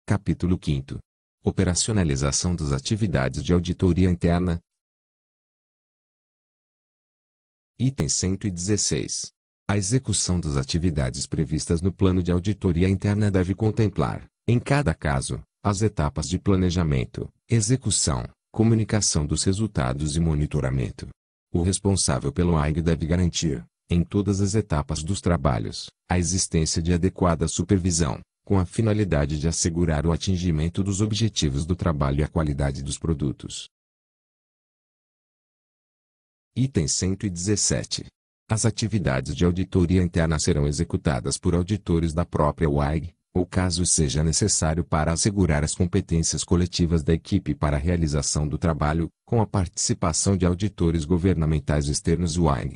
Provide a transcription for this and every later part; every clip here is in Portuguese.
Capítulo 5. Operacionalização das atividades de auditoria interna. Item 116. A execução das atividades previstas no plano de auditoria interna deve contemplar, em cada caso, as etapas de planejamento, execução, comunicação dos resultados e monitoramento. O responsável pelo AIG deve garantir, em todas as etapas dos trabalhos, a existência de adequada supervisão, com a finalidade de assegurar o atingimento dos objetivos do trabalho e a qualidade dos produtos. Item 117. As atividades de auditoria interna serão executadas por auditores da própria UAIG, ou caso seja necessário para assegurar as competências coletivas da equipe para a realização do trabalho, com a participação de auditores governamentais externos UAIG.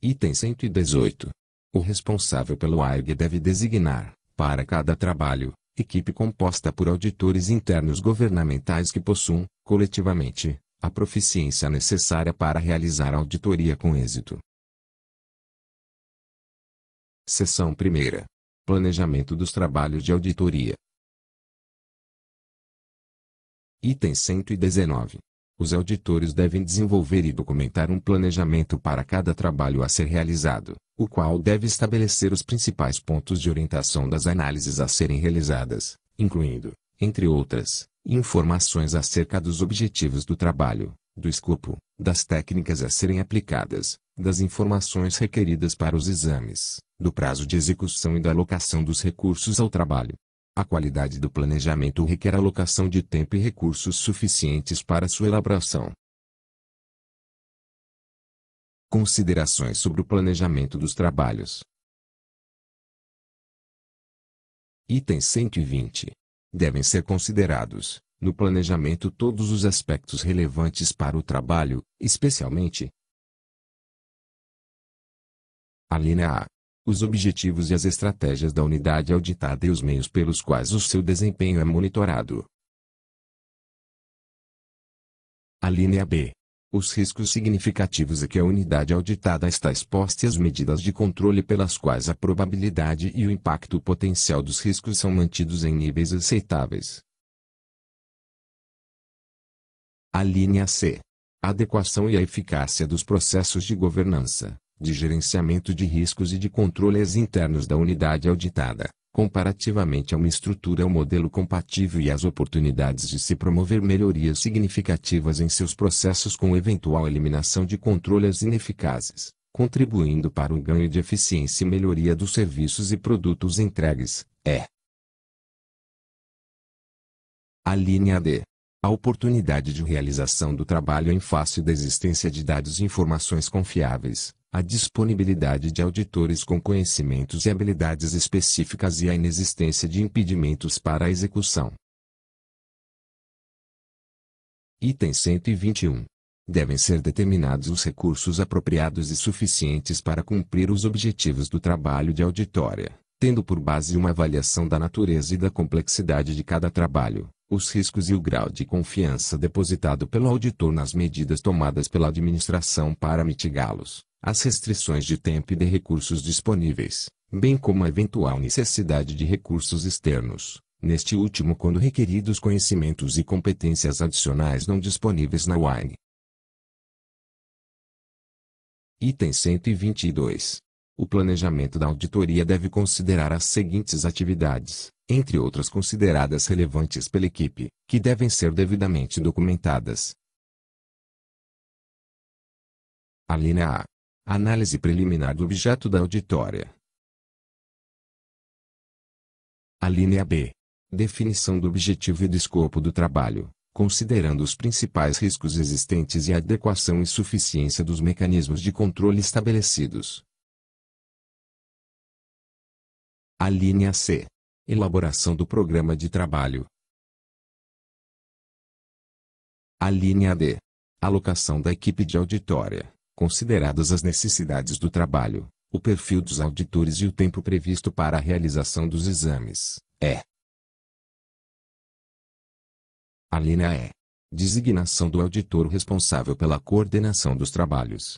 Item 118. O responsável pelo AIG deve designar, para cada trabalho, equipe composta por auditores internos governamentais que possuam, coletivamente, a proficiência necessária para realizar a auditoria com êxito. Seção 1ª. Planejamento dos trabalhos de auditoria. Item 119. Os auditores devem desenvolver e documentar um planejamento para cada trabalho a ser realizado, o qual deve estabelecer os principais pontos de orientação das análises a serem realizadas, incluindo, entre outras, informações acerca dos objetivos do trabalho, do escopo, das técnicas a serem aplicadas, das informações requeridas para os exames, do prazo de execução e da alocação dos recursos ao trabalho. A qualidade do planejamento requer alocação de tempo e recursos suficientes para sua elaboração. Considerações sobre o planejamento dos trabalhos. Item 120. Devem ser considerados, no planejamento, todos os aspectos relevantes para o trabalho, especialmente: a linha A. Os objetivos e as estratégias da unidade auditada e os meios pelos quais o seu desempenho é monitorado. A linha B. Os riscos significativos a que a unidade auditada está exposta e as medidas de controle pelas quais a probabilidade e o impacto potencial dos riscos são mantidos em níveis aceitáveis. A linha C. A adequação e a eficácia dos processos de governança, de gerenciamento de riscos e de controles internos da unidade auditada, comparativamente a uma estrutura ou modelo compatível e as oportunidades de se promover melhorias significativas em seus processos com eventual eliminação de controles ineficazes, contribuindo para o ganho de eficiência e melhoria dos serviços e produtos entregues. A linha D. A oportunidade de realização do trabalho em face da existência de dados e informações confiáveis, a disponibilidade de auditores com conhecimentos e habilidades específicas e a inexistência de impedimentos para a execução. Item 121. Devem ser determinados os recursos apropriados e suficientes para cumprir os objetivos do trabalho de auditoria, tendo por base uma avaliação da natureza e da complexidade de cada trabalho, os riscos e o grau de confiança depositado pelo auditor nas medidas tomadas pela administração para mitigá-los, as restrições de tempo e de recursos disponíveis, bem como a eventual necessidade de recursos externos, neste último quando requeridos conhecimentos e competências adicionais não disponíveis na UAIG. Item 122. O planejamento da auditoria deve considerar as seguintes atividades, entre outras consideradas relevantes pela equipe, que devem ser devidamente documentadas. A linha A. Análise preliminar do objeto da auditoria. A linha B. Definição do objetivo e do escopo do trabalho, considerando os principais riscos existentes e a adequação e suficiência dos mecanismos de controle estabelecidos. A linha C. Elaboração do programa de trabalho. A linha D. Alocação da equipe de auditoria, consideradas as necessidades do trabalho, o perfil dos auditores e o tempo previsto para a realização dos exames. A linha E. Designação do auditor responsável pela coordenação dos trabalhos.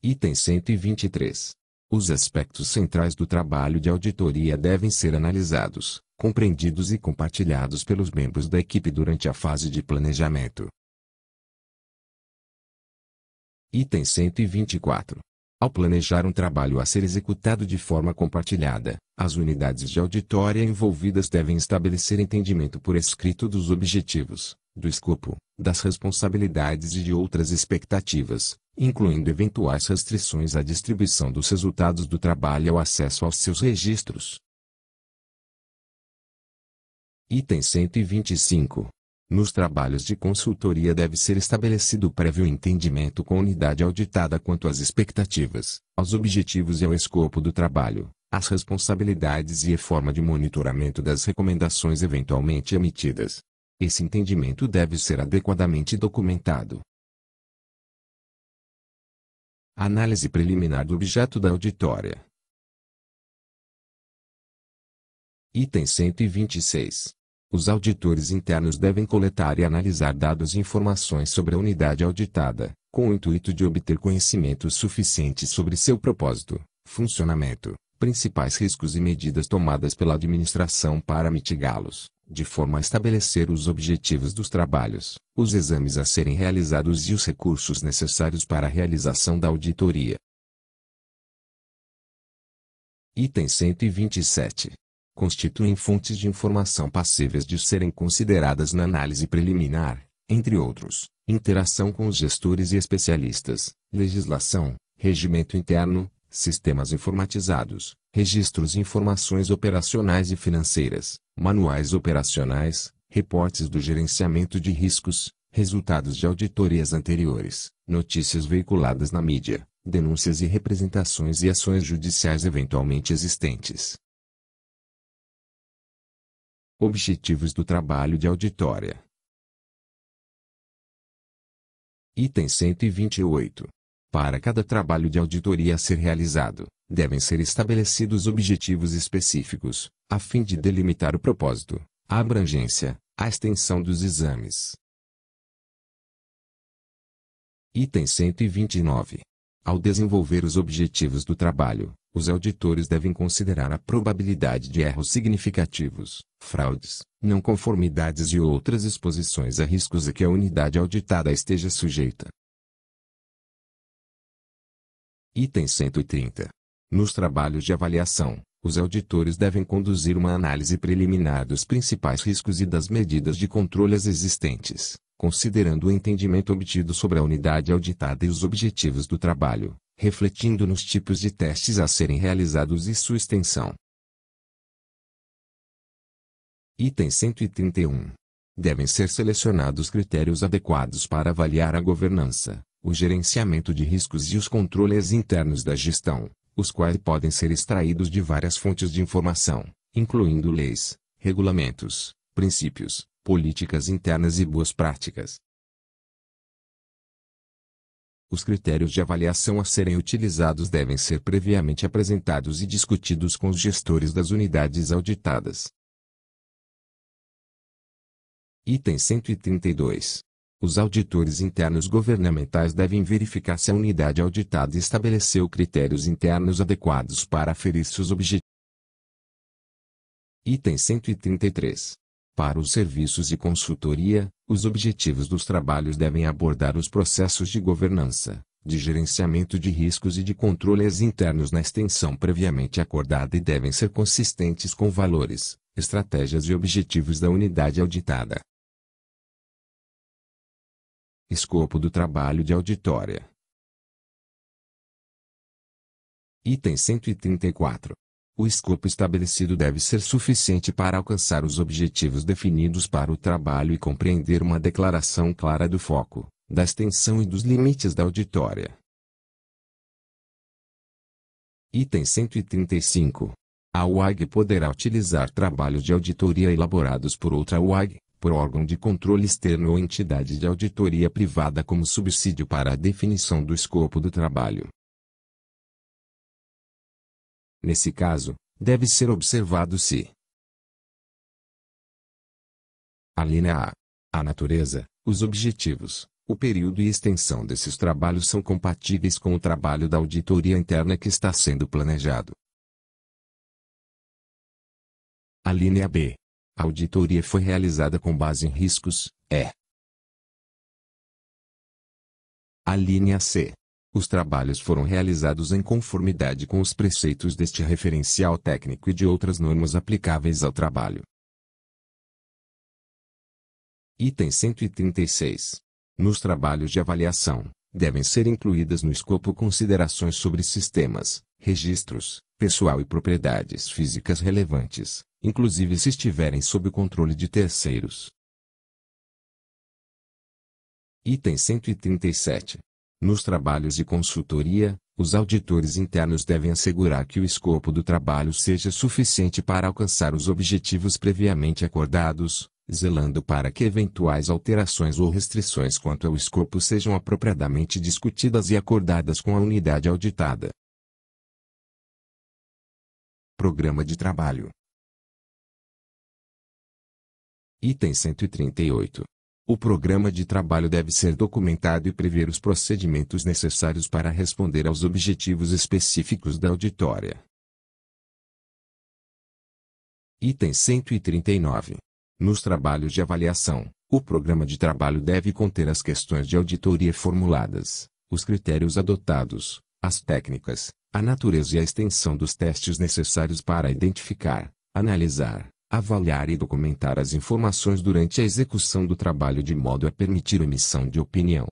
Item 123. Os aspectos centrais do trabalho de auditoria devem ser analisados, compreendidos e compartilhados pelos membros da equipe durante a fase de planejamento. Item 124. Ao planejar um trabalho a ser executado de forma compartilhada, as unidades de auditoria envolvidas devem estabelecer entendimento por escrito dos objetivos, do escopo, das responsabilidades e de outras expectativas, incluindo eventuais restrições à distribuição dos resultados do trabalho e ao acesso aos seus registros. Item 125. Nos trabalhos de consultoria deve ser estabelecido prévio entendimento com a unidade auditada quanto às expectativas, aos objetivos e ao escopo do trabalho, às responsabilidades e a forma de monitoramento das recomendações eventualmente emitidas. Esse entendimento deve ser adequadamente documentado. Análise preliminar do objeto da auditória. Item 126. Os auditores internos devem coletar e analisar dados e informações sobre a unidade auditada, com o intuito de obter conhecimentos suficientes sobre seu propósito, funcionamento, principais riscos e medidas tomadas pela administração para mitigá-los, de forma a estabelecer os objetivos dos trabalhos, os exames a serem realizados e os recursos necessários para a realização da auditoria. Item 127. Constituem fontes de informação passíveis de serem consideradas na análise preliminar, entre outros, interação com os gestores e especialistas, legislação, regimento interno, sistemas informatizados, registros e informações operacionais e financeiras, manuais operacionais, reportes do gerenciamento de riscos, resultados de auditorias anteriores, notícias veiculadas na mídia, denúncias e representações e ações judiciais eventualmente existentes. Objetivos do trabalho de auditoria. Item 128. Para cada trabalho de auditoria a ser realizado, devem ser estabelecidos objetivos específicos, a fim de delimitar o propósito, a abrangência, a extensão dos exames. Item 129. Ao desenvolver os objetivos do trabalho, os auditores devem considerar a probabilidade de erros significativos, fraudes, não conformidades e outras exposições a riscos a que a unidade auditada esteja sujeita. Item 130. Nos trabalhos de avaliação, os auditores devem conduzir uma análise preliminar dos principais riscos e das medidas de controle existentes, considerando o entendimento obtido sobre a unidade auditada e os objetivos do trabalho, refletindo nos tipos de testes a serem realizados e sua extensão. Item 131. Devem ser selecionados critérios adequados para avaliar a governança, o gerenciamento de riscos e os controles internos da gestão, os quais podem ser extraídos de várias fontes de informação, incluindo leis, regulamentos, princípios, políticas internas e boas práticas. Os critérios de avaliação a serem utilizados devem ser previamente apresentados e discutidos com os gestores das unidades auditadas. Item 132. Os auditores internos governamentais devem verificar se a unidade auditada estabeleceu critérios internos adequados para aferir seus objetivos. Item 133. Para os serviços de consultoria, os objetivos dos trabalhos devem abordar os processos de governança, de gerenciamento de riscos e de controles internos na extensão previamente acordada e devem ser consistentes com valores, estratégias e objetivos da unidade auditada. Escopo do trabalho de auditoria. Item 134. O escopo estabelecido deve ser suficiente para alcançar os objetivos definidos para o trabalho e compreender uma declaração clara do foco, da extensão e dos limites da auditoria. Item 135. A UAG poderá utilizar trabalhos de auditoria elaborados por outra UAG, por órgão de controle externo ou entidade de auditoria privada como subsídio para a definição do escopo do trabalho. Nesse caso, deve ser observado se: a linha A. A natureza, os objetivos, O período e extensão desses trabalhos são compatíveis com o trabalho da auditoria interna que está sendo planejado. A linha B. A auditoria foi realizada com base em riscos, E. A linha C. Os trabalhos foram realizados em conformidade com os preceitos deste referencial técnico e de outras normas aplicáveis ao trabalho. Item 136. Nos trabalhos de avaliação, devem ser incluídas no escopo considerações sobre sistemas, registros, pessoal e propriedades físicas relevantes, inclusive se estiverem sob o controle de terceiros. Item 137. Nos trabalhos de consultoria, os auditores internos devem assegurar que o escopo do trabalho seja suficiente para alcançar os objetivos previamente acordados, zelando para que eventuais alterações ou restrições quanto ao escopo sejam apropriadamente discutidas e acordadas com a unidade auditada. Programa de trabalho. Item 138. O programa de trabalho deve ser documentado e prever os procedimentos necessários para responder aos objetivos específicos da auditória. Item 139. Nos trabalhos de avaliação, o programa de trabalho deve conter as questões de auditoria formuladas, os critérios adotados, as técnicas, a natureza e a extensão dos testes necessários para identificar, analisar, avaliar e documentar as informações durante a execução do trabalho de modo a permitir a emissão de opinião.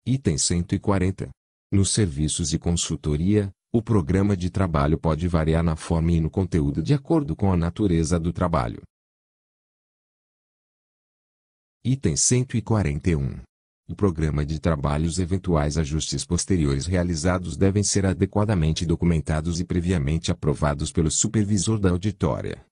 Item 140. Nos serviços de consultoria, o programa de trabalho pode variar na forma e no conteúdo de acordo com a natureza do trabalho. Item 141. O programa de trabalhos eventuais ajustes posteriores realizados devem ser adequadamente documentados e previamente aprovados pelo supervisor da auditória,